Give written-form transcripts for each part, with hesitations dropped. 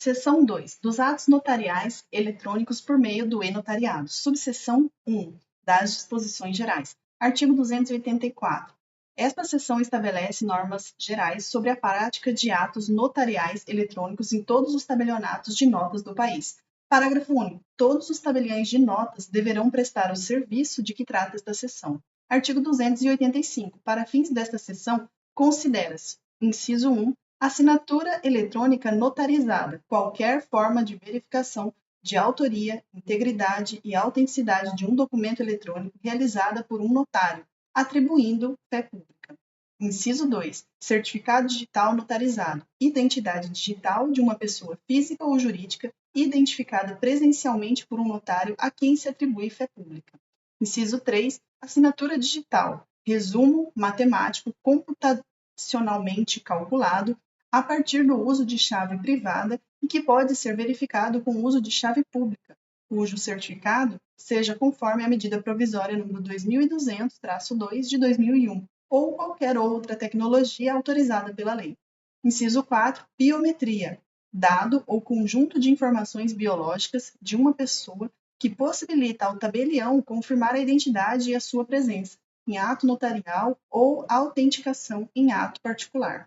Seção 2. Dos atos notariais eletrônicos por meio do e-notariado. Subseção 1. Das disposições gerais. Artigo 284. Esta seção estabelece normas gerais sobre a prática de atos notariais eletrônicos em todos os tabelionatos de notas do país. Parágrafo único. Todos os tabeliões de notas deverão prestar o serviço de que trata esta seção. Artigo 285. Para fins desta seção, considera-se: inciso 1. Assinatura eletrônica notarizada, qualquer forma de verificação de autoria, integridade e autenticidade de um documento eletrônico realizada por um notário, atribuindo fé pública. Inciso 2. Certificado digital notarizado, identidade digital de uma pessoa física ou jurídica identificada presencialmente por um notário a quem se atribui fé pública. Inciso 3. Assinatura digital, resumo matemático computacionalmente calculado a partir do uso de chave privada e que pode ser verificado com o uso de chave pública, cujo certificado seja conforme a medida provisória número 2200-2 de 2001 ou qualquer outra tecnologia autorizada pela lei. Inciso 4. Biometria, dado ou conjunto de informações biológicas de uma pessoa que possibilita ao tabelião confirmar a identidade e a sua presença em ato notarial ou autenticação em ato particular.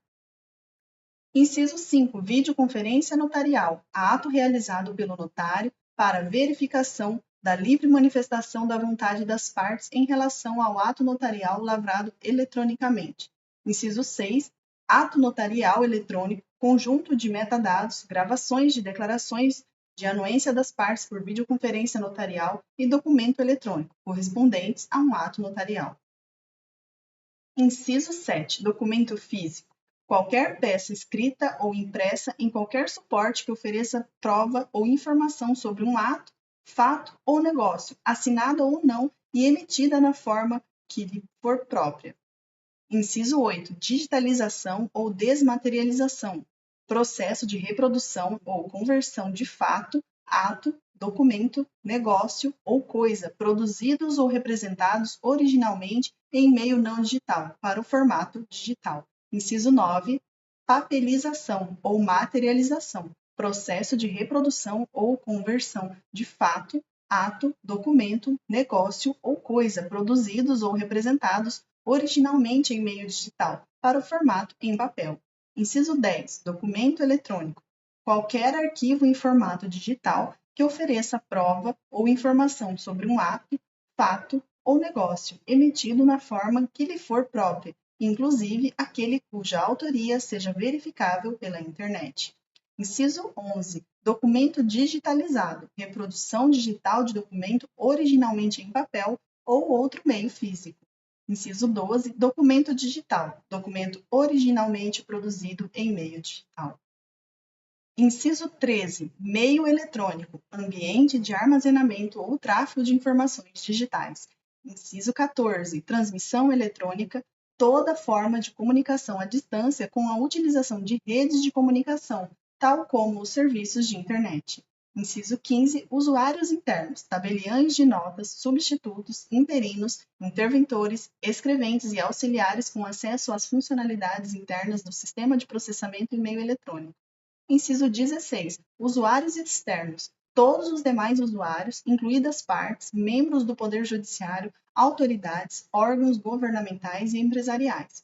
Inciso 5. Videoconferência notarial, ato realizado pelo notário para verificação da livre manifestação da vontade das partes em relação ao ato notarial lavrado eletronicamente. Inciso 6. Ato notarial eletrônico, conjunto de metadados, gravações de declarações de anuência das partes por videoconferência notarial e documento eletrônico, correspondentes a um ato notarial. Inciso 7. Documento físico. Qualquer peça escrita ou impressa em qualquer suporte que ofereça prova ou informação sobre um ato, fato ou negócio, assinada ou não e emitida na forma que lhe for própria. Inciso 8. Digitalização ou desmaterialização. Processo de reprodução ou conversão de fato, ato, documento, negócio ou coisa produzidos ou representados originalmente em meio não digital para o formato digital. Inciso 9. Papelização ou materialização. Processo de reprodução ou conversão de fato, ato, documento, negócio ou coisa produzidos ou representados originalmente em meio digital para o formato em papel. Inciso 10. Documento eletrônico. Qualquer arquivo em formato digital que ofereça prova ou informação sobre um ato, fato ou negócio emitido na forma que lhe for própria, inclusive aquele cuja autoria seja verificável pela internet. Inciso 11. Documento digitalizado. Reprodução digital de documento originalmente em papel ou outro meio físico. Inciso 12. Documento digital. Documento originalmente produzido em meio digital. Inciso 13. Meio eletrônico. Ambiente de armazenamento ou tráfego de informações digitais. Inciso 14. Transmissão eletrônica. Toda forma de comunicação à distância com a utilização de redes de comunicação, tal como os serviços de internet. Inciso 15. Usuários internos, tabeliães de notas, substitutos, interinos, interventores, escreventes e auxiliares com acesso às funcionalidades internas do sistema de processamento em meio eletrônico. Inciso 16. Usuários externos, todos os demais usuários, incluídas partes, membros do Poder Judiciário, autoridades, órgãos governamentais e empresariais.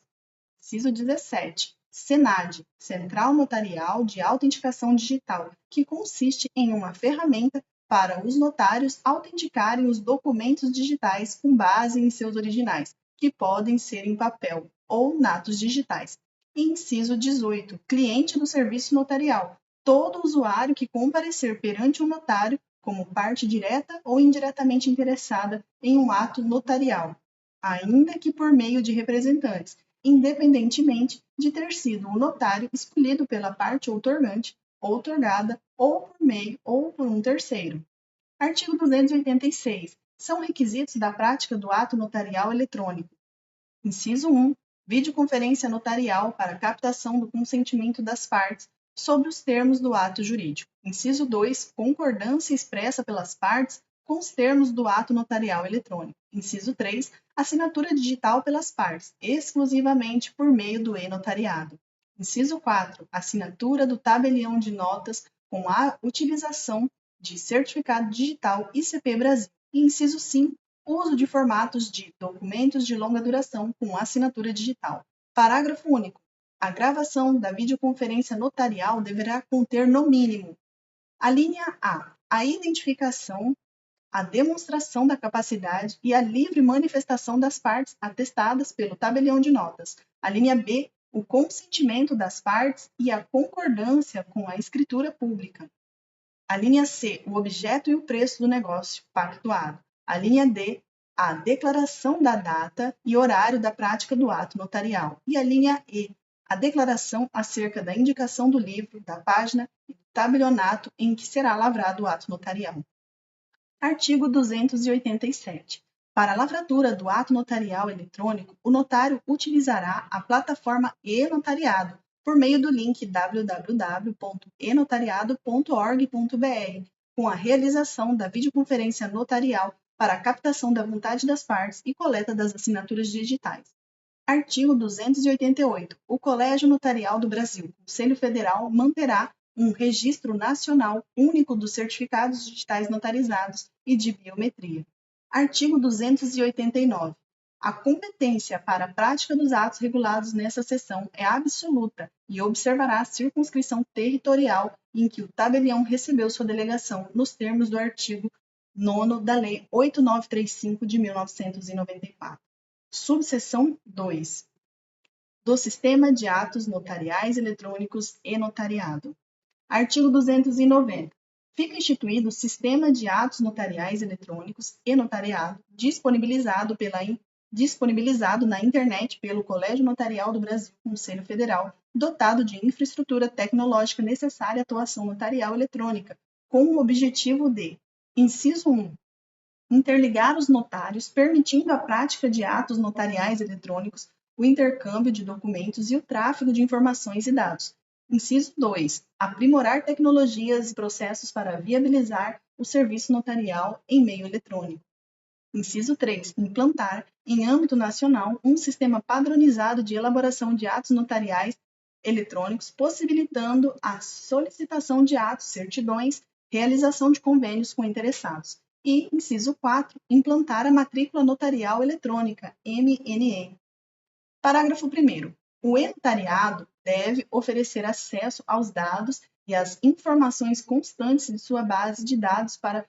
Inciso 17. Senad, Central Notarial de Autenticação Digital, que consiste em uma ferramenta para os notários autenticarem os documentos digitais com base em seus originais, que podem ser em papel ou natos digitais. Inciso 18. Cliente do serviço notarial, todo usuário que comparecer perante um notário como parte direta ou indiretamente interessada em um ato notarial, ainda que por meio de representantes, independentemente de ter sido o notário escolhido pela parte outorgante, outorgada, ou por meio ou por um terceiro. Artigo 286. São requisitos da prática do ato notarial eletrônico. Inciso 1. Videoconferência notarial para captação do consentimento das partes sobre os termos do ato jurídico. Inciso 2. Concordância expressa pelas partes com os termos do ato notarial eletrônico. Inciso 3. Assinatura digital pelas partes, exclusivamente por meio do e-notariado. Inciso 4. Assinatura do tabelião de notas com a utilização de certificado digital ICP Brasil. E inciso 5, uso de formatos de documentos de longa duração com assinatura digital. Parágrafo único. A gravação da videoconferência notarial deverá conter, no mínimo, a linha A identificação, a demonstração da capacidade e a livre manifestação das partes atestadas pelo tabelião de notas. A linha B, o consentimento das partes e a concordância com a escritura pública. A linha C, o objeto e o preço do negócio pactuado. A linha D, a declaração da data e horário da prática do ato notarial. E a linha E, a declaração acerca da indicação do livro, da página e do tabelionato em que será lavrado o ato notarial. Artigo 287. Para a lavratura do ato notarial eletrônico, o notário utilizará a plataforma e-notariado por meio do link www.enotariado.org.br, com a realização da videoconferência notarial para a captação da vontade das partes e coleta das assinaturas digitais. Artigo 288. O Colégio Notarial do Brasil, Conselho Federal, manterá um registro nacional único dos certificados digitais notarizados e de biometria. Artigo 289. A competência para a prática dos atos regulados nessa seção é absoluta e observará a circunscrição territorial em que o tabelião recebeu sua delegação nos termos do artigo 9º da Lei 8935 de 1994. Subseção 2. Do Sistema de Atos Notariais Eletrônicos e Notariado. Artigo 290. Fica instituído o Sistema de Atos Notariais Eletrônicos e Notariado, disponibilizado na internet pelo Colégio Notarial do Brasil, Conselho Federal, dotado de infraestrutura tecnológica necessária à atuação notarial eletrônica, com o objetivo de: inciso 1. Interligar os notários, permitindo a prática de atos notariais eletrônicos, o intercâmbio de documentos e o tráfego de informações e dados. Inciso 2. Aprimorar tecnologias e processos para viabilizar o serviço notarial em meio eletrônico. Inciso 3. Implantar, em âmbito nacional, um sistema padronizado de elaboração de atos notariais eletrônicos, possibilitando a solicitação de atos, certidões, realização de convênios com interessados. E, inciso 4. Implantar a matrícula notarial eletrônica, MNE. Parágrafo 1º. O e-notariado deve oferecer acesso aos dados e às informações constantes de sua base de dados para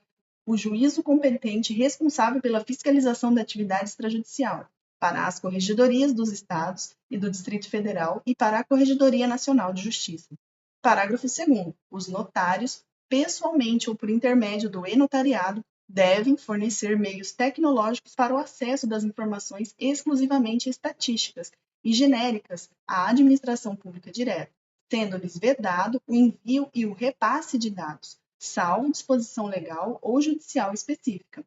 o juízo competente responsável pela fiscalização da atividade extrajudicial, para as corregedorias dos Estados e do Distrito Federal e para a Corregedoria Nacional de Justiça. Parágrafo 2º. Os notários, pessoalmente ou por intermédio do e-notariado, devem fornecer meios tecnológicos para o acesso das informações exclusivamente estatísticas e genéricas à administração pública direta, sendo-lhes vedado o envio e o repasse de dados, salvo disposição legal ou judicial específica.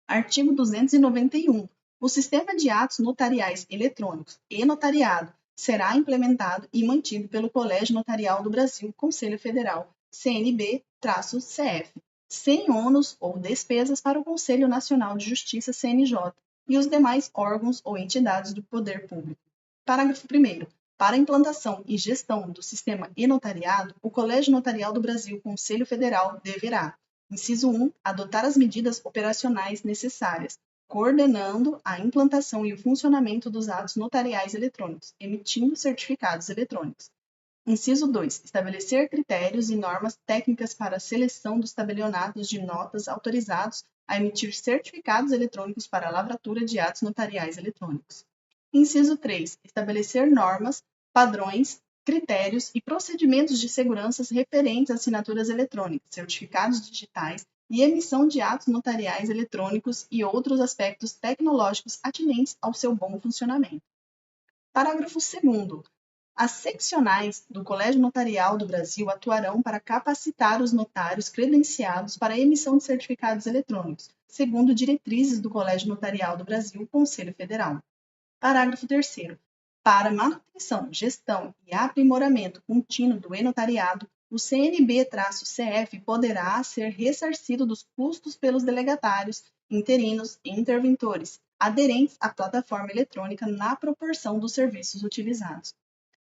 Artigo 291. O Sistema de Atos Notariais Eletrônicos e-Notariado será implementado e mantido pelo Colégio Notarial do Brasil, Conselho Federal, CNB-CF, sem ônus ou despesas para o Conselho Nacional de Justiça, CNJ, e os demais órgãos ou entidades do poder público. Parágrafo 1º. Para a implantação e gestão do sistema e-notariado, o Colégio Notarial do Brasil, Conselho Federal, deverá: inciso 1. Adotar as medidas operacionais necessárias, coordenando a implantação e o funcionamento dos atos notariais eletrônicos, emitindo certificados eletrônicos. Inciso 2. Estabelecer critérios e normas técnicas para a seleção dos tabelionatos de notas autorizados a emitir certificados eletrônicos para a lavratura de atos notariais eletrônicos. Inciso 3. Estabelecer normas, padrões, critérios e procedimentos de segurança referentes a assinaturas eletrônicas, certificados digitais e emissão de atos notariais eletrônicos e outros aspectos tecnológicos atinentes ao seu bom funcionamento. Parágrafo 2º. As seccionais do Colégio Notarial do Brasil atuarão para capacitar os notários credenciados para a emissão de certificados eletrônicos, segundo diretrizes do Colégio Notarial do Brasil, Conselho Federal. Parágrafo 3º. Para manutenção, gestão e aprimoramento contínuo do e-notariado, o CNB-CF poderá ser ressarcido dos custos pelos delegatários, interinos e interventores aderentes à plataforma eletrônica na proporção dos serviços utilizados.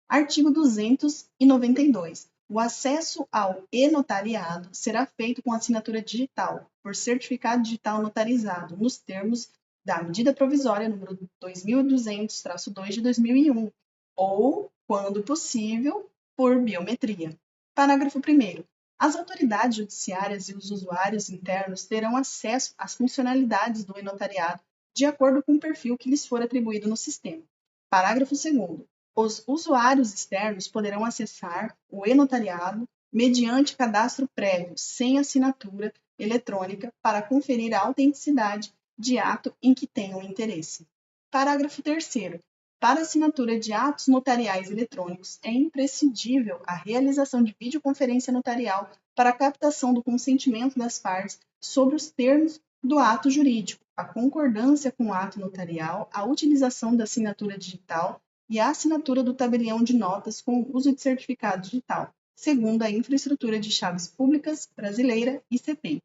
Artigo 292. O acesso ao e-notariado será feito com assinatura digital, por certificado digital notarizado, nos termos da medida provisória número 2200-2 de 2001, ou, quando possível, por biometria. Parágrafo 1º. As autoridades judiciárias e os usuários internos terão acesso às funcionalidades do e-notariado de acordo com o perfil que lhes for atribuído no sistema. Parágrafo 2º. Os usuários externos poderão acessar o e-notariado mediante cadastro prévio, sem assinatura eletrônica, para conferir a autenticidade de ato em que tenham interesse. Parágrafo 3º. Para assinatura de atos notariais eletrônicos, é imprescindível a realização de videoconferência notarial para a captação do consentimento das partes sobre os termos do ato jurídico, a concordância com o ato notarial, a utilização da assinatura digital e a assinatura do tabelião de notas com o uso de certificado digital, segundo a Infraestrutura de Chaves Públicas Brasileira, ICP.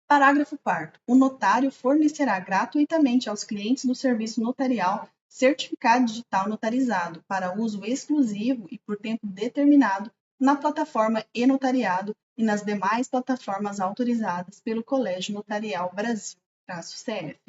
Parágrafo 4º. O notário fornecerá gratuitamente aos clientes do serviço notarial certificado digital notarizado para uso exclusivo e por tempo determinado na plataforma e-notariado e nas demais plataformas autorizadas pelo Colégio Notarial Brasil-CF.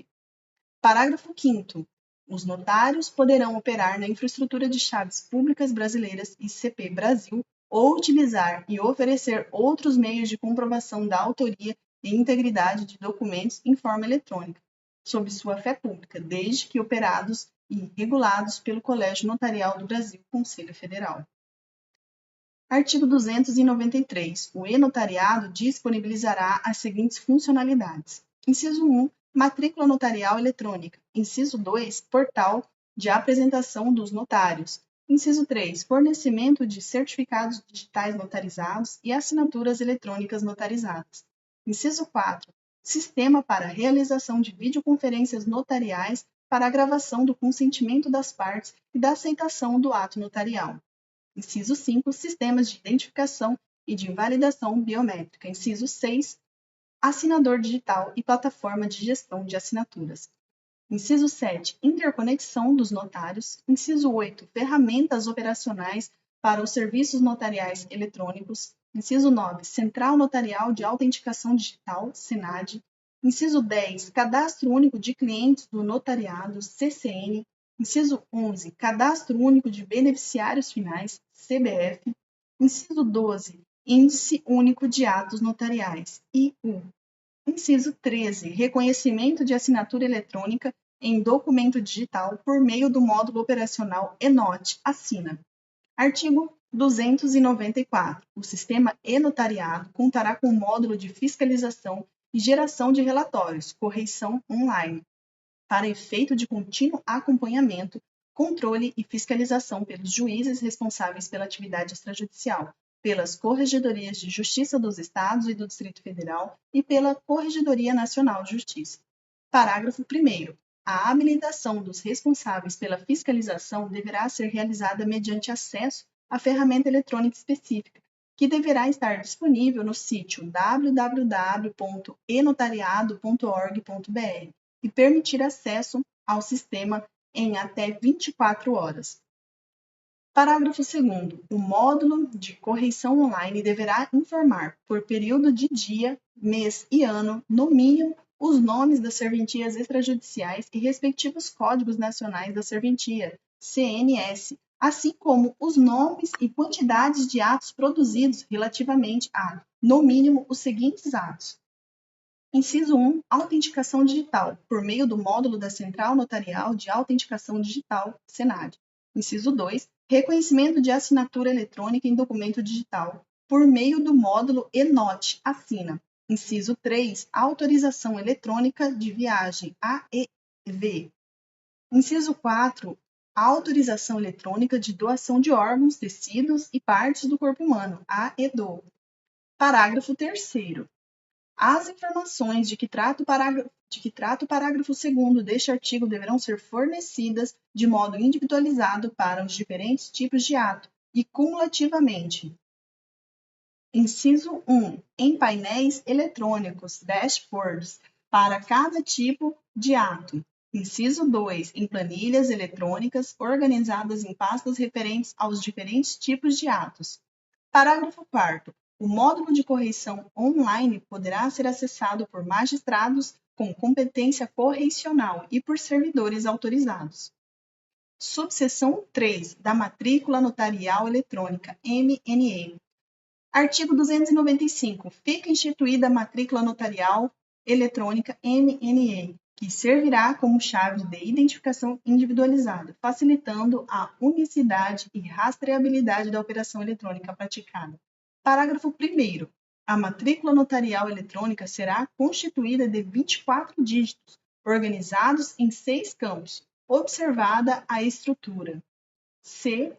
Parágrafo 5º. Os notários poderão operar na Infraestrutura de Chaves Públicas Brasileiras ICP Brasil ou utilizar e oferecer outros meios de comprovação da autoria e integridade de documentos em forma eletrônica, sob sua fé pública, desde que operados e regulados pelo Colégio Notarial do Brasil, Conselho Federal. Artigo 293. O e-notariado disponibilizará as seguintes funcionalidades. Inciso 1. Matrícula notarial eletrônica. Inciso 2. Portal de apresentação dos notários. Inciso 3. Fornecimento de certificados digitais notarizados e assinaturas eletrônicas notarizadas. Inciso 4. Sistema para realização de videoconferências notariais para a gravação do consentimento das partes e da aceitação do ato notarial. Inciso 5. Sistemas de identificação e de validação biométrica. Inciso 6. Assinador digital e plataforma de gestão de assinaturas. Inciso 7. Interconexão dos notários. Inciso 8. Ferramentas operacionais para os serviços notariais eletrônicos. Inciso 9. Central Notarial de Autenticação Digital, SENAD. Inciso 10. Cadastro Único de Clientes do Notariado, CCN. Inciso 11. Cadastro Único de Beneficiários Finais, CBF. Inciso 12. Índice Único de Atos Notariais, IU. Inciso 13. Reconhecimento de assinatura eletrônica em documento digital por meio do módulo operacional ENOT, Assina. Artigo 294. O sistema e-notariado contará com módulo de fiscalização e geração de relatórios, correição online, para efeito de contínuo acompanhamento, controle e fiscalização pelos juízes responsáveis pela atividade extrajudicial, pelas Corregedorias de Justiça dos Estados e do Distrito Federal e pela Corregedoria Nacional de Justiça. Parágrafo 1º. A habilitação dos responsáveis pela fiscalização deverá ser realizada mediante acesso à ferramenta eletrônica específica, que deverá estar disponível no sítio www.enotariado.org.br e permitir acesso ao sistema em até 24 horas. Parágrafo 2º. O módulo de correição online deverá informar, por período de dia, mês e ano, no mínimo, os nomes das serventias extrajudiciais e respectivos códigos nacionais da serventia, CNS, assim como os nomes e quantidades de atos produzidos relativamente a, no mínimo, os seguintes atos. Inciso 1. Autenticação digital, por meio do módulo da Central Notarial de Autenticação Digital, SENAD. Inciso 2. Reconhecimento de assinatura eletrônica em documento digital, por meio do módulo ENOT, Assina. Inciso 3. Autorização eletrônica de viagem, AEV. Inciso 4. Autorização eletrônica de doação de órgãos, tecidos e partes do corpo humano, AEDO. Parágrafo 3º. As informações de que trata o parágrafo 2º deste artigo deverão ser fornecidas de modo individualizado para os diferentes tipos de ato e cumulativamente. Inciso 1. Em painéis eletrônicos, dashboards, para cada tipo de ato. Inciso 2. Em planilhas eletrônicas organizadas em pastas referentes aos diferentes tipos de atos. Parágrafo 4º. O módulo de correição online poderá ser acessado por magistrados com competência correicional e por servidores autorizados. Subseção 3 da Matrícula Notarial Eletrônica, MNE. Artigo 295. Fica instituída a Matrícula Notarial Eletrônica, MNE, que servirá como chave de identificação individualizada, facilitando a unicidade e rastreabilidade da operação eletrônica praticada. Parágrafo 1º. A matrícula notarial eletrônica será constituída de 24 dígitos, organizados em 6 campos, observada a estrutura C,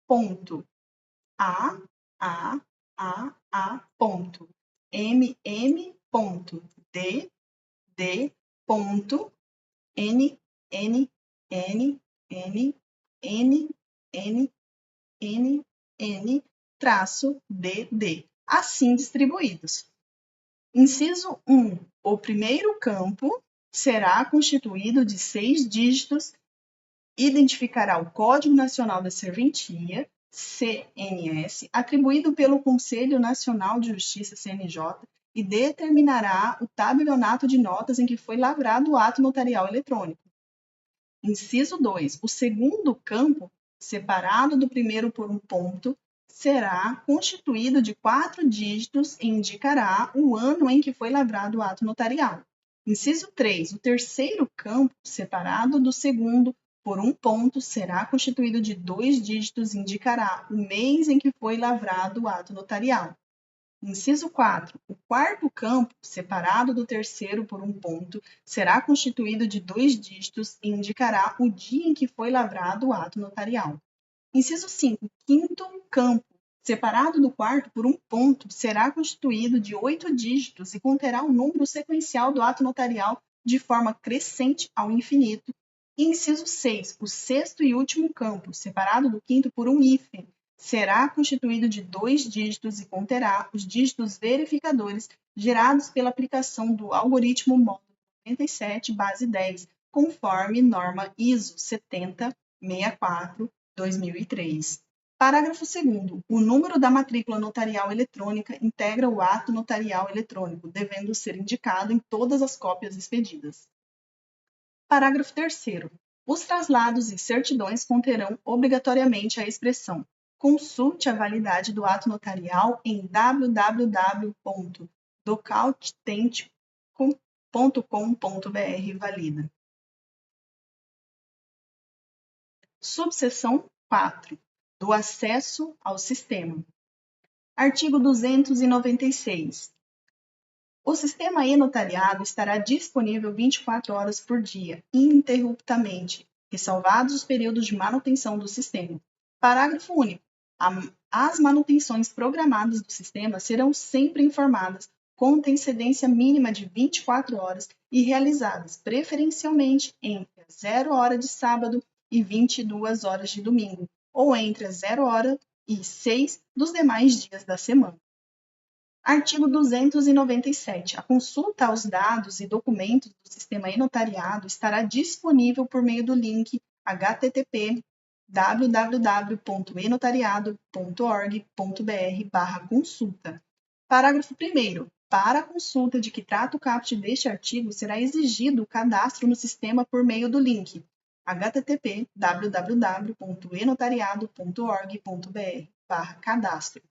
ponto. A, ponto. Ponto. Ponto. Traço DD, assim distribuídos. Inciso 1. O primeiro campo será constituído de 6 dígitos, identificará o Código Nacional da Serventia, CNS, atribuído pelo Conselho Nacional de Justiça, CNJ, e determinará o tabelionato de notas em que foi lavrado o ato notarial eletrônico. Inciso 2. O segundo campo, separado do primeiro por um ponto, será constituído de 4 dígitos e indicará o ano em que foi lavrado o ato notarial. Inciso 3. O terceiro campo, separado do segundo por um ponto, será constituído de 2 dígitos e indicará o mês em que foi lavrado o ato notarial. Inciso 4. O quarto campo, separado do terceiro por um ponto, será constituído de 2 dígitos e indicará o dia em que foi lavrado o ato notarial. Inciso 5. O quinto campo, separado do quarto por um ponto, será constituído de 8 dígitos e conterá o número sequencial do ato notarial de forma crescente ao infinito. E inciso 6. O sexto e último campo, separado do quinto por um hífen, será constituído de 2 dígitos e conterá os dígitos verificadores gerados pela aplicação do algoritmo módulo 97, base 10, conforme norma ISO 7064/2003. Parágrafo 2º. O número da matrícula notarial eletrônica integra o ato notarial eletrônico, devendo ser indicado em todas as cópias expedidas. Parágrafo 3º. Os traslados e certidões conterão obrigatoriamente a expressão: consulte a validade do ato notarial em www.docautente.com.br valida. Subseção 4. Do acesso ao sistema. Artigo 296. O sistema e-notariado estará disponível 24 horas por dia, ininterruptamente, ressalvados os períodos de manutenção do sistema. Parágrafo único. As manutenções programadas do sistema serão sempre informadas com antecedência mínima de 24 horas e realizadas preferencialmente entre as 0 hora de sábado e 22 horas de domingo, ou entre as 0 hora e 6 dos demais dias da semana. Artigo 297. A consulta aos dados e documentos do sistema e-notariado estará disponível por meio do link http www.enotariado.org.br/consulta. Parágrafo 1º. Para a consulta de que trata o caput deste artigo, será exigido o cadastro no sistema por meio do link http www.enotariado.org.br/cadastro.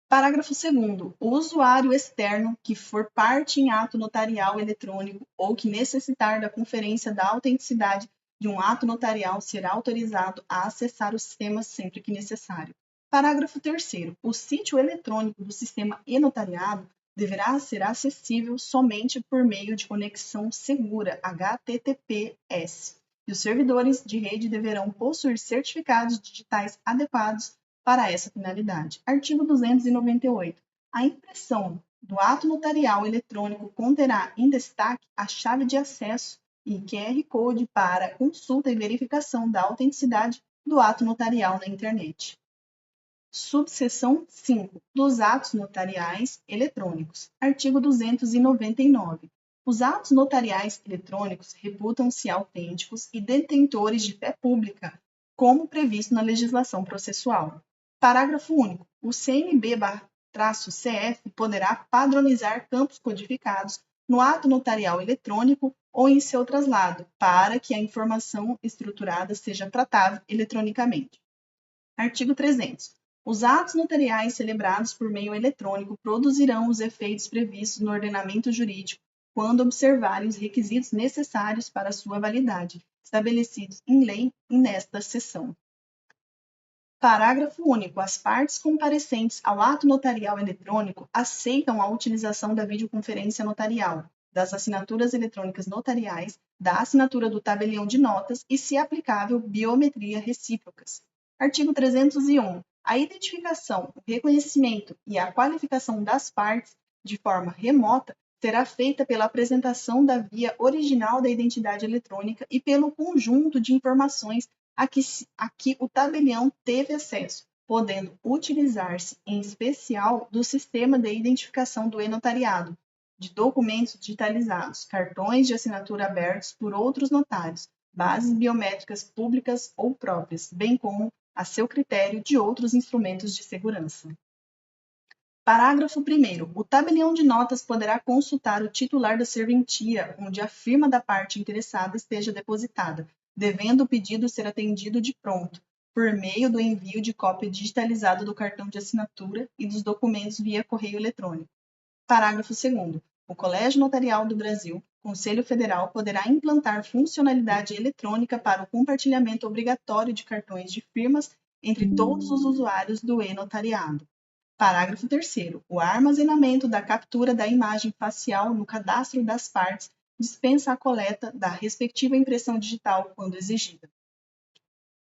Parágrafo 2º. O usuário externo que for parte em ato notarial eletrônico ou que necessitar da conferência da autenticidade de um ato notarial será autorizado a acessar o sistema sempre que necessário. Parágrafo 3º. O sítio eletrônico do sistema e-notariado deverá ser acessível somente por meio de conexão segura HTTPS, e os servidores de rede deverão possuir certificados digitais adequados para essa finalidade. Artigo 298. A impressão do ato notarial eletrônico conterá em destaque a chave de acesso e QR Code para consulta e verificação da autenticidade do ato notarial na internet. Subseção 5. Dos atos notariais eletrônicos. Artigo 299. Os atos notariais eletrônicos reputam-se autênticos e detentores de fé pública como previsto na legislação processual. Parágrafo único. O CNB-CF poderá padronizar campos codificados no ato notarial eletrônico ou em seu traslado, para que a informação estruturada seja tratável eletronicamente. Artigo 300. Os atos notariais celebrados por meio eletrônico produzirão os efeitos previstos no ordenamento jurídico quando observarem os requisitos necessários para sua validade, estabelecidos em lei e nesta seção. Parágrafo único. As partes comparecentes ao ato notarial eletrônico aceitam a utilização da videoconferência notarial, das assinaturas eletrônicas notariais, da assinatura do tabelião de notas e, se aplicável, biometria recíprocas. Artigo 301. A identificação, o reconhecimento e a qualificação das partes de forma remota será feita pela apresentação da via original da identidade eletrônica e pelo conjunto de informações a que o tabelião teve acesso, podendo utilizar-se, em especial, do sistema de identificação do e-notariado, de documentos digitalizados, cartões de assinatura abertos por outros notários, bases biométricas públicas ou próprias, bem como, a seu critério, de outros instrumentos de segurança. Parágrafo 1º. O tabelião de notas poderá consultar o titular da serventia onde a firma da parte interessada esteja depositada, devendo o pedido ser atendido de pronto, por meio do envio de cópia digitalizada do cartão de assinatura e dos documentos via correio eletrônico. Parágrafo 2º. O Colégio Notarial do Brasil, Conselho Federal, poderá implantar funcionalidade eletrônica para o compartilhamento obrigatório de cartões de firmas entre todos os usuários do e-notariado. Parágrafo 3º. O armazenamento da captura da imagem facial no cadastro das partes dispensa a coleta da respectiva impressão digital quando exigida.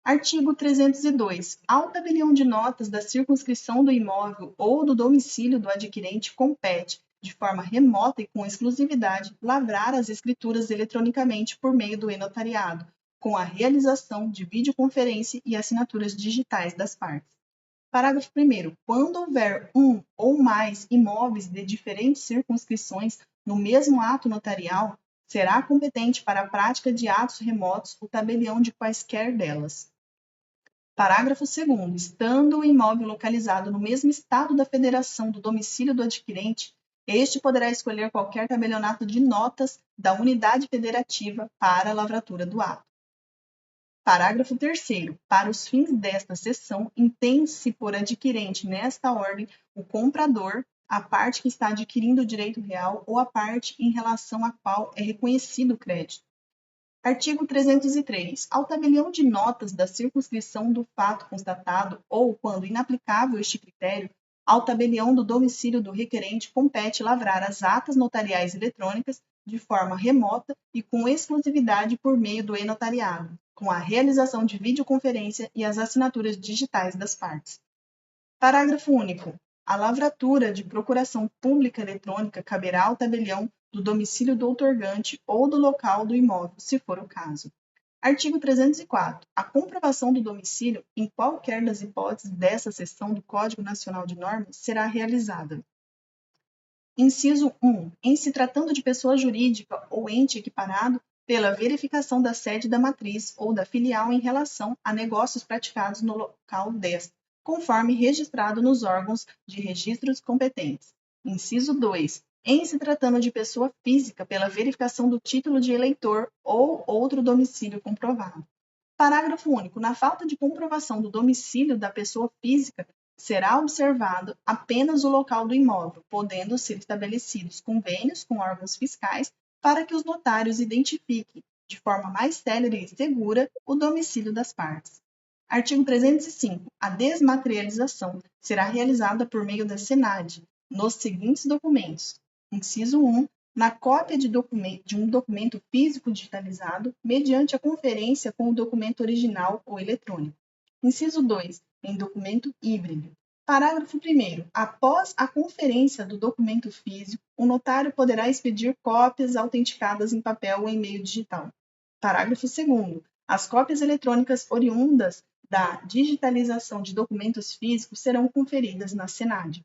Artigo 302. Ao tabelião de notas da circunscrição do imóvel ou do domicílio do adquirente compete, de forma remota e com exclusividade, lavrar as escrituras eletronicamente por meio do e-notariado, com a realização de videoconferência e assinaturas digitais das partes. Parágrafo 1º. Quando houver um ou mais imóveis de diferentes circunscrições no mesmo ato notarial, será competente para a prática de atos remotos o tabelião de quaisquer delas. Parágrafo 2º. Estando o imóvel localizado no mesmo estado da federação do domicílio do adquirente, este poderá escolher qualquer tabelionato de notas da unidade federativa para a lavratura do ato. Parágrafo 3º. Para os fins desta seção, entende-se por adquirente nesta ordem o comprador, a parte que está adquirindo o direito real ou a parte em relação à qual é reconhecido o crédito. Artigo 303. Ao tabelião de notas da circunscrição do fato constatado ou, quando inaplicável este critério, ao tabelião do domicílio do requerente compete lavrar as atas notariais eletrônicas de forma remota e com exclusividade por meio do e-notariado, com a realização de videoconferência e as assinaturas digitais das partes. Parágrafo único. A lavratura de procuração pública eletrônica caberá ao tabelião do domicílio do outorgante ou do local do imóvel, se for o caso. Artigo 304. A comprovação do domicílio, em qualquer das hipóteses dessa seção do Código Nacional de Normas, será realizada. Inciso 1. Em se tratando de pessoa jurídica ou ente equiparado, pela verificação da sede da matriz ou da filial em relação a negócios praticados no local desta, conforme registrado nos órgãos de registros competentes. Inciso 2. Em se tratando de pessoa física, pela verificação do título de eleitor ou outro domicílio comprovado. Parágrafo único. Na falta de comprovação do domicílio da pessoa física, será observado apenas o local do imóvel, podendo ser estabelecidos convênios com órgãos fiscais para que os notários identifiquem, de forma mais célere e segura, o domicílio das partes. Artigo 305. A desmaterialização será realizada por meio da SENADE, nos seguintes documentos. Inciso 1. Na cópia de um documento físico digitalizado, mediante a conferência com o documento original ou eletrônico. Inciso 2. Em documento híbrido. Parágrafo 1º. Após a conferência do documento físico, o notário poderá expedir cópias autenticadas em papel ou em meio digital. Parágrafo 2º. As cópias eletrônicas oriundas da digitalização de documentos físicos serão conferidas na SENADE.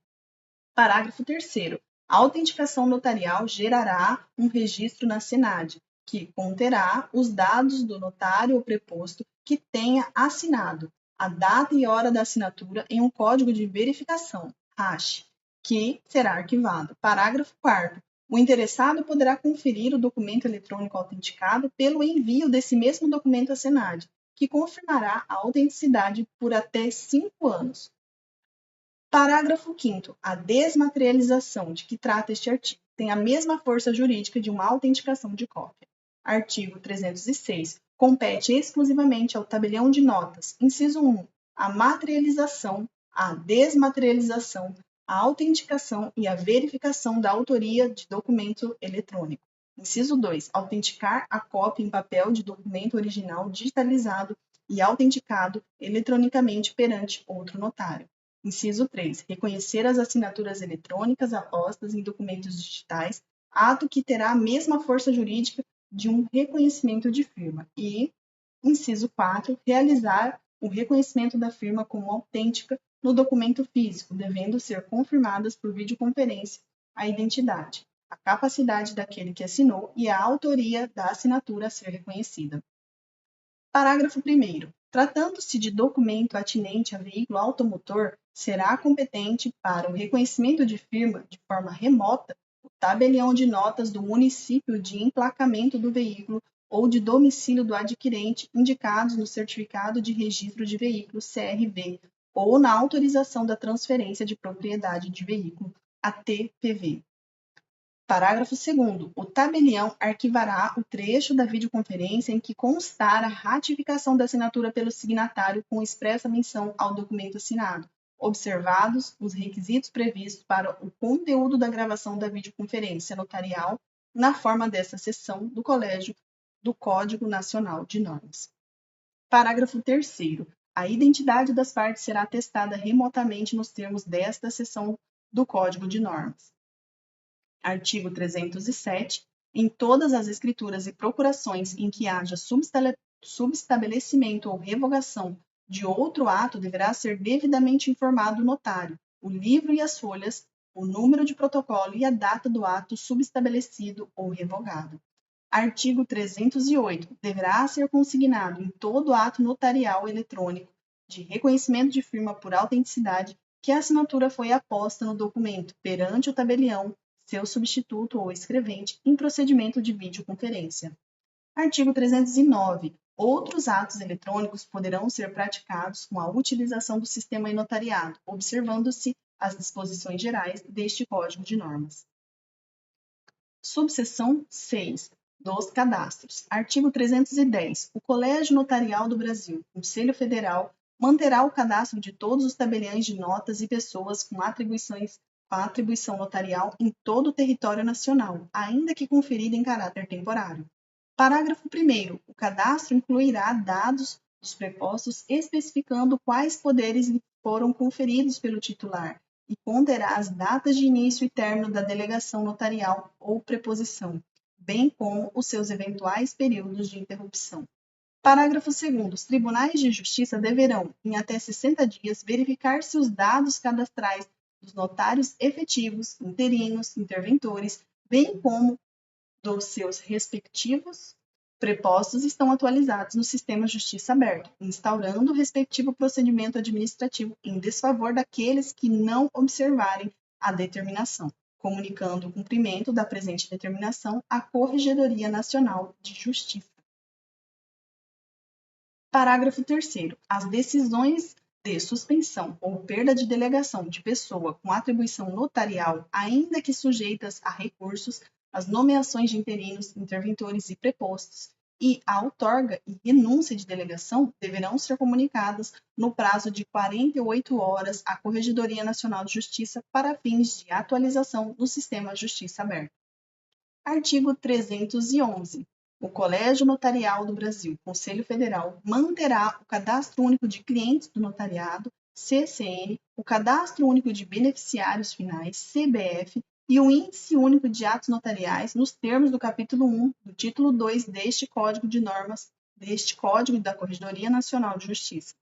Parágrafo 3º. A autenticação notarial gerará um registro na SENADE, que conterá os dados do notário ou preposto que tenha assinado a data e hora da assinatura em um código de verificação, hash, que será arquivado. Parágrafo 4º. O interessado poderá conferir o documento eletrônico autenticado pelo envio desse mesmo documento à SENAD, que confirmará a autenticidade por até 5 anos. Parágrafo 5º. A desmaterialização de que trata este artigo tem a mesma força jurídica de uma autenticação de cópia. Artigo 306. Compete exclusivamente ao tabelião de notas, inciso 1, a materialização, a desmaterialização, a autenticação e a verificação da autoria de documento eletrônico. Inciso 2. Autenticar a cópia em papel de documento original digitalizado e autenticado eletronicamente perante outro notário. Inciso 3. Reconhecer as assinaturas eletrônicas apostas em documentos digitais, ato que terá a mesma força jurídica de um reconhecimento de firma. E, inciso 4. Realizar o reconhecimento da firma como autêntica no documento físico, devendo ser confirmadas por videoconferência a identidade, a capacidade daquele que assinou e a autoria da assinatura a ser reconhecida. Parágrafo 1º. Tratando-se de documento atinente a veículo automotor, será competente para o reconhecimento de firma de forma remota o tabelião de notas do município de emplacamento do veículo ou de domicílio do adquirente indicados no certificado de registro de veículo CRV ou na autorização da transferência de propriedade de veículo ATPV. Parágrafo 2º. O tabelião arquivará o trecho da videoconferência em que constar a ratificação da assinatura pelo signatário com expressa menção ao documento assinado, observados os requisitos previstos para o conteúdo da gravação da videoconferência notarial na forma desta seção do Colégio do Código Nacional de Normas. Parágrafo 3º. A identidade das partes será atestada remotamente nos termos desta seção do Código de Normas. Artigo 307. Em todas as escrituras e procurações em que haja subestabelecimento ou revogação de outro ato, deverá ser devidamente informado o notário, o livro e as folhas, o número de protocolo e a data do ato subestabelecido ou revogado. Artigo 308. Deverá ser consignado em todo ato notarial eletrônico de reconhecimento de firma por autenticidade que a assinatura foi aposta no documento perante o tabelião, seu substituto ou escrevente, em procedimento de videoconferência. Artigo 309. Outros atos eletrônicos poderão ser praticados com a utilização do sistema e-notariado, observando-se as disposições gerais deste Código de Normas. Subseção 6. Dos cadastros. Artigo 310. O Colégio Notarial do Brasil, Conselho Federal, manterá o cadastro de todos os tabeliães de notas e pessoas com atribuição notarial em todo o território nacional, ainda que conferida em caráter temporário. Parágrafo 1º. O cadastro incluirá dados dos prepostos especificando quais poderes lhe foram conferidos pelo titular e conterá as datas de início e término da delegação notarial ou preposição, bem como os seus eventuais períodos de interrupção. Parágrafo 2º. Os tribunais de justiça deverão, em até 60 dias, verificar se os dados cadastrais dos notários efetivos, interinos, interventores, bem como dos seus respectivos prepostos estão atualizados no sistema Justiça Aberta, instaurando o respectivo procedimento administrativo em desfavor daqueles que não observarem a determinação, comunicando o cumprimento da presente determinação à Corregedoria Nacional de Justiça. Parágrafo 3º. As decisões de suspensão ou perda de delegação de pessoa com atribuição notarial, ainda que sujeitas a recursos, as nomeações de interinos, interventores e prepostos, e a outorga e renúncia de delegação deverão ser comunicadas no prazo de 48 horas à Corregedoria Nacional de Justiça para fins de atualização do sistema Justiça Aberta. Artigo 311. O Colégio Notarial do Brasil, Conselho Federal, manterá o Cadastro Único de Clientes do Notariado, CCN, o Cadastro Único de Beneficiários Finais, CBF, e o Índice Único de Atos Notariais nos termos do capítulo 1 do título 2 deste Código de Normas, deste Código da Corregedoria Nacional de Justiça.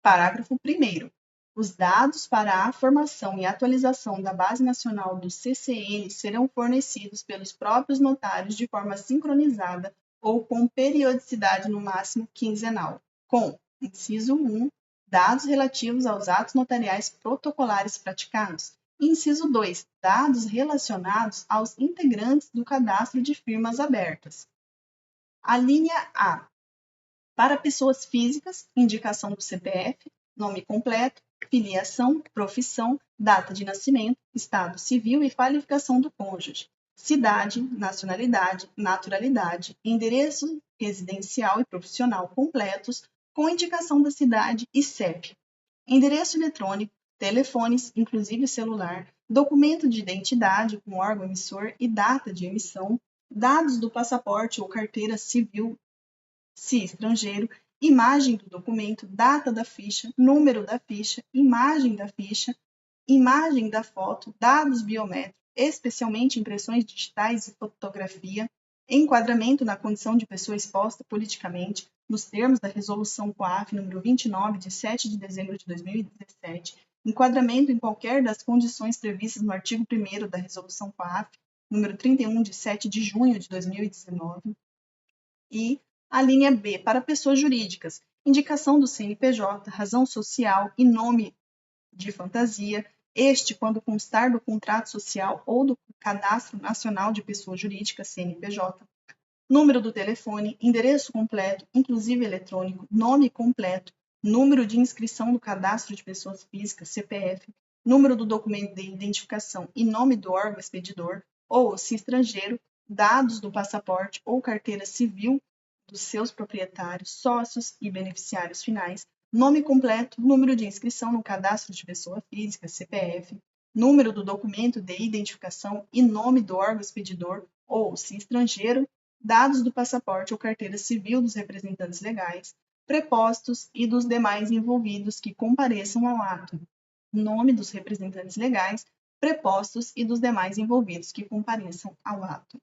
Parágrafo 1º. Os dados para a formação e atualização da Base Nacional do CCN serão fornecidos pelos próprios notários de forma sincronizada ou com periodicidade no máximo quinzenal, com, inciso 1, dados relativos aos atos notariais protocolares praticados. E inciso 2, dados relacionados aos integrantes do cadastro de firmas abertas. A linha A. Para pessoas físicas, indicação do CPF, nome completo, filiação, profissão, data de nascimento, estado civil e qualificação do cônjuge, cidade, nacionalidade, naturalidade, endereço residencial e profissional completos, com indicação da cidade e CEP, endereço eletrônico, telefones, inclusive celular, documento de identidade com órgão emissor e data de emissão, dados do passaporte ou carteira civil, se estrangeiro, imagem do documento, data da ficha, número da ficha, imagem da foto, dados biométricos, especialmente impressões digitais e fotografia, enquadramento na condição de pessoa exposta politicamente, nos termos da Resolução COAF número 29, de 7 de dezembro de 2017, enquadramento em qualquer das condições previstas no artigo 1º da Resolução COAF número 31, de 7 de junho de 2019, e a linha B, para pessoas jurídicas, indicação do CNPJ, razão social e nome de fantasia, este quando constar do contrato social ou do Cadastro Nacional de Pessoa Jurídica, CNPJ, número do telefone, endereço completo, inclusive eletrônico, nome completo, número de inscrição do Cadastro de Pessoas Físicas, CPF, número do documento de identificação e nome do órgão expedidor, ou, se estrangeiro, dados do passaporte ou carteira civil dos seus proprietários, sócios e beneficiários finais, nome completo, número de inscrição no Cadastro de Pessoa Física, CPF, número do documento de identificação e nome do órgão expedidor, ou, se estrangeiro, dados do passaporte ou carteira civil dos representantes legais, prepostos e dos demais envolvidos que compareçam ao ato, nome dos representantes legais, prepostos e dos demais envolvidos que compareçam ao ato.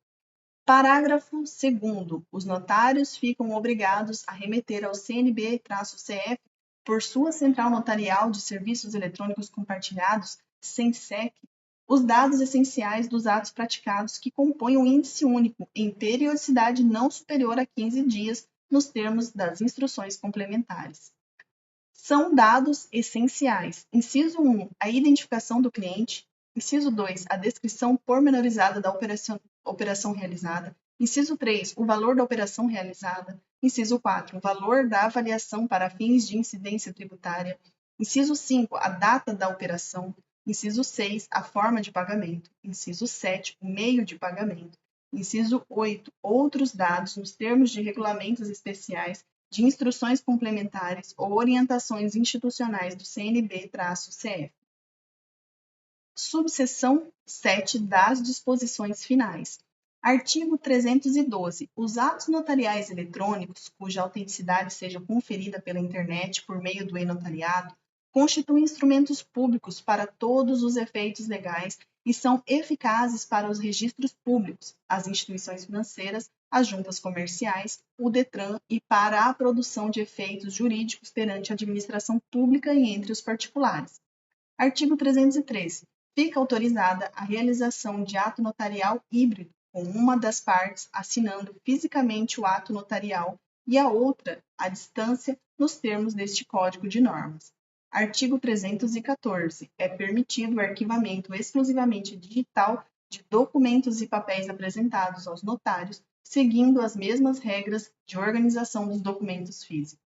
Parágrafo 2º. Os notários ficam obrigados a remeter ao CNB-CF, por sua Central Notarial de Serviços Eletrônicos Compartilhados, CENSEC, os dados essenciais dos atos praticados que compõem um índice único em periodicidade não superior a 15 dias, nos termos das instruções complementares. São dados essenciais. Inciso 1, a identificação do cliente. Inciso 2, a descrição pormenorizada da operação realizada. Inciso 3, o valor da operação realizada. Inciso 4, o valor da avaliação para fins de incidência tributária. Inciso 5, a data da operação. Inciso 6, a forma de pagamento. Inciso 7, o meio de pagamento. Inciso 8, outros dados nos termos de regulamentos especiais, de instruções complementares ou orientações institucionais do CNB-CF. Subseção 7 das disposições finais. Artigo 312. Os atos notariais eletrônicos, cuja autenticidade seja conferida pela internet por meio do e-notariado, constituem instrumentos públicos para todos os efeitos legais e são eficazes para os registros públicos, as instituições financeiras, as juntas comerciais, o DETRAN e para a produção de efeitos jurídicos perante a administração pública e entre os particulares. Artigo 313. Fica autorizada a realização de ato notarial híbrido, com uma das partes assinando fisicamente o ato notarial e a outra à distância, nos termos deste Código de Normas. Artigo 314. É permitido o arquivamento exclusivamente digital de documentos e papéis apresentados aos notários, seguindo as mesmas regras de organização dos documentos físicos.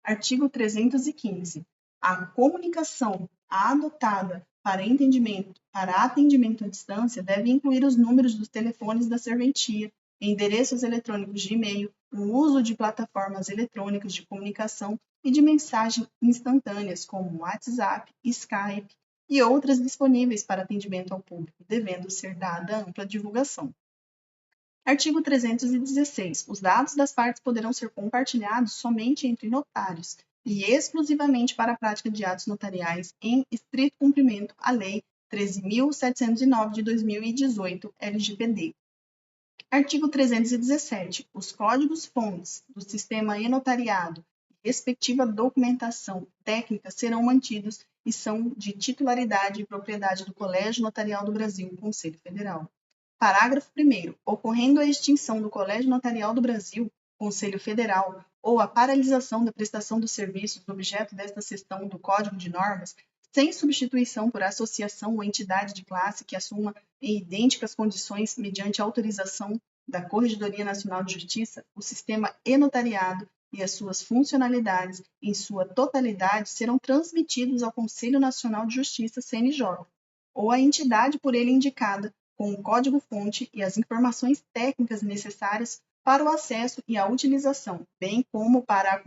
Artigo 315. A comunicação adotada para atendimento à distância deve incluir os números dos telefones da serventia, endereços eletrônicos de e-mail, o uso de plataformas eletrônicas de comunicação e de mensagens instantâneas como WhatsApp, Skype e outras disponíveis para atendimento ao público, devendo ser dada ampla divulgação. Artigo 316. Os dados das partes poderão ser compartilhados somente entre notários e exclusivamente para a prática de atos notariais em estrito cumprimento à Lei 13.709 de 2018, LGPD. Artigo 317. Os códigos-fontes do sistema e-notariado e respectiva documentação técnica serão mantidos e são de titularidade e propriedade do Colégio Notarial do Brasil, Conselho Federal. Parágrafo 1º. Ocorrendo a extinção do Colégio Notarial do Brasil, Conselho Federal, ou a paralisação da prestação dos serviços objeto desta seção do Código de Normas, sem substituição por associação ou entidade de classe que assuma em idênticas condições, mediante autorização da Corregedoria Nacional de Justiça, o sistema e-notariado e as suas funcionalidades, em sua totalidade, serão transmitidos ao Conselho Nacional de Justiça, CNJ, ou à entidade por ele indicada, com o código-fonte e as informações técnicas necessárias para o acesso e a utilização, bem como para a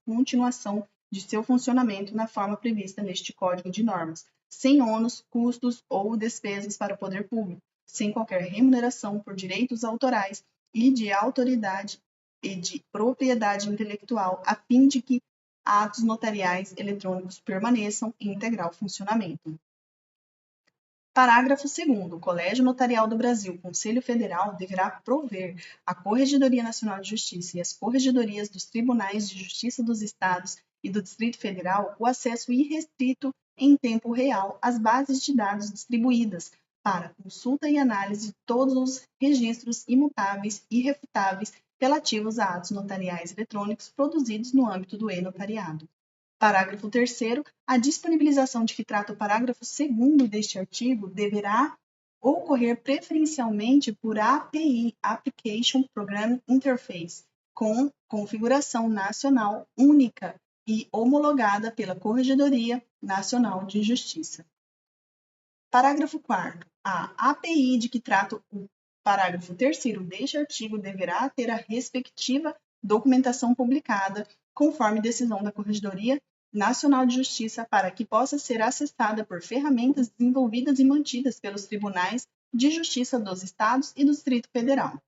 continuação de seu funcionamento na forma prevista neste Código de Normas, sem ônus, custos ou despesas para o poder público, sem qualquer remuneração por direitos autorais e de autoridade e de propriedade intelectual, a fim de que atos notariais eletrônicos permaneçam em integral funcionamento. Parágrafo 2º. O Colégio Notarial do Brasil, Conselho Federal, deverá prover à Corregedoria Nacional de Justiça e às corregedorias dos Tribunais de Justiça dos Estados e do Distrito Federal o acesso irrestrito em tempo real às bases de dados distribuídas para consulta e análise de todos os registros imutáveis e irrefutáveis relativos a atos notariais eletrônicos produzidos no âmbito do e-notariado. Parágrafo 3º. A disponibilização de que trata o parágrafo 2º deste artigo deverá ocorrer preferencialmente por API, Application Programming Interface, com configuração nacional única e homologada pela Corregedoria Nacional de Justiça. Parágrafo 4º. A API de que trata o parágrafo 3º deste artigo deverá ter a respectiva documentação publicada, conforme decisão da Corregedoria Nacional de Justiça, para que possa ser acessada por ferramentas desenvolvidas e mantidas pelos Tribunais de Justiça dos Estados e do Distrito Federal.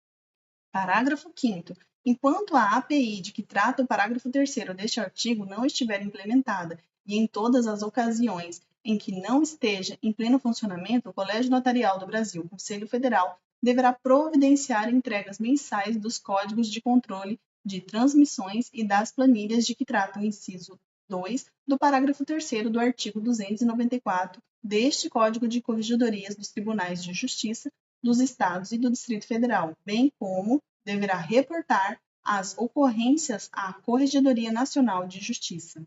Parágrafo 5º. Enquanto a API de que trata o parágrafo 3º deste artigo não estiver implementada e em todas as ocasiões em que não esteja em pleno funcionamento, o Colégio Notarial do Brasil, Conselho Federal, deverá providenciar entregas mensais dos códigos de controle de transmissões e das planilhas de que trata o inciso 2 do parágrafo 3º do artigo 294 deste Código de Corregedorias dos Tribunais de Justiça dos Estados e do Distrito Federal, bem como deverá reportar as ocorrências à Corregedoria Nacional de Justiça.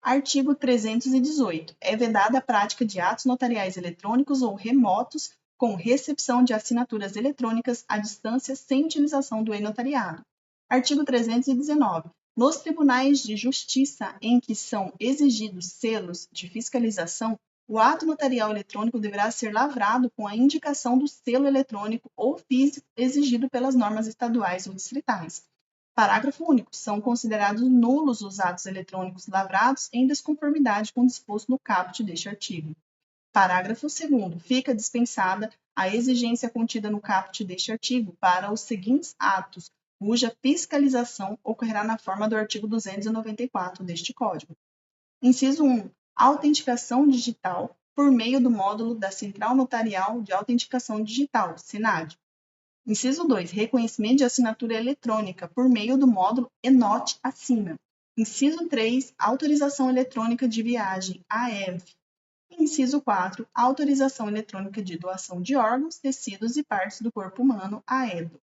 Artigo 318. É vedada a prática de atos notariais eletrônicos ou remotos com recepção de assinaturas eletrônicas à distância sem utilização do e-notariado. Artigo 319. Nos tribunais de justiça em que são exigidos selos de fiscalização, o ato notarial eletrônico deverá ser lavrado com a indicação do selo eletrônico ou físico exigido pelas normas estaduais ou distritais. Parágrafo único. São considerados nulos os atos eletrônicos lavrados em desconformidade com o disposto no caput deste artigo. Parágrafo 2º. Fica dispensada a exigência contida no caput deste artigo para os seguintes atos, cuja fiscalização ocorrerá na forma do artigo 294 deste Código. Inciso 1. Autenticação digital por meio do módulo da Central Notarial de Autenticação Digital, SENAD. Inciso 2. Reconhecimento de assinatura eletrônica por meio do módulo ENOT Assina. Inciso 3. Autorização eletrônica de viagem, AEV. Inciso 4. Autorização eletrônica de doação de órgãos, tecidos e partes do corpo humano, AEDO.